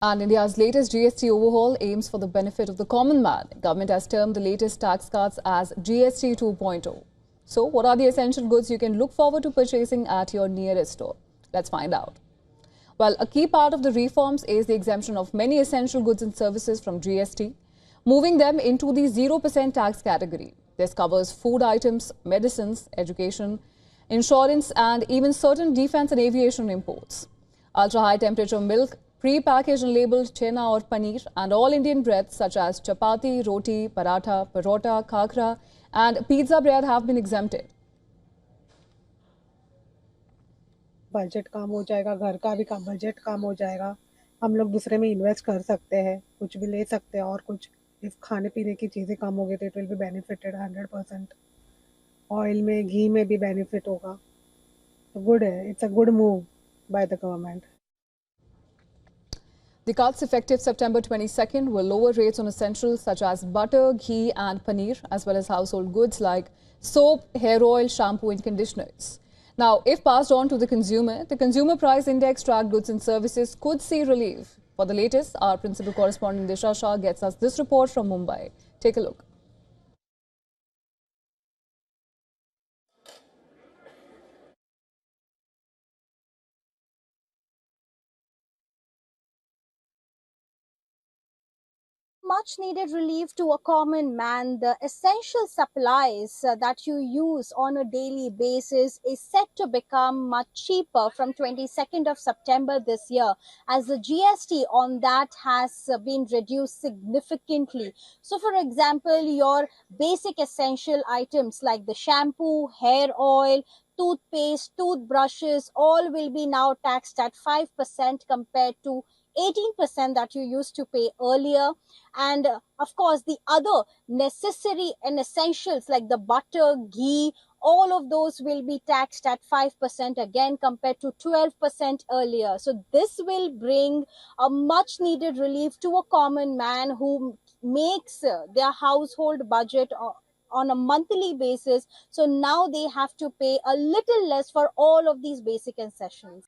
And India's latest GST overhaul aims for the benefit of the common man. Government has termed the latest tax cuts as GST 2.0. So, what are the essential goods you can look forward to purchasing at your nearest store? Let's find out. Well, a key part of the reforms is the exemption of many essential goods and services from GST, moving them into the 0% tax category. This covers food items, medicines, education, insurance, and even certain defense and aviation imports. Ultra-high temperature milk, pre-packaged and labeled chena or paneer, and all Indian breads such as chapati, roti, paratha, parota, khakra, and pizza bread have been exempted. Budget काम हो जाएगा, घर का भी काम budget काम हो जाएगा। हम लोग दूसरे में इन्वेस्ट कर सकते हैं, कुछ भी ले सकते हैं और कुछ इफ खाने पीने की चीज़ें कम हो गई तो it will be benefited 100%। Oil में घी में भी बेनिफिट होगा, तो गुड है, it's a good move by the government. The cuts effective September 22nd will lower rates on essentials such as butter, ghee and paneer, as well as household goods like soap, hair oil, shampoo and conditioners. Now, if passed on to the Consumer Price Index tracked goods and services could see relief. For the latest, our principal correspondent Disha Shah gets us this report from Mumbai. Take a look. Much needed relief to a common man. The essential supplies that you use on a daily basis is set to become much cheaper from 22nd of September this year, as the GST on that has been reduced significantly. So for example, your basic essential items like the shampoo, hair oil, toothpaste, toothbrushes, all will be now taxed at 5% compared to 18% that you used to pay earlier. And of course, the other necessary and essentials like the butter, ghee, all of those will be taxed at 5% again compared to 12% earlier. So this will bring a much needed relief to a common man who makes their household budget on a monthly basis. So now they have to pay a little less for all of these basic essentials.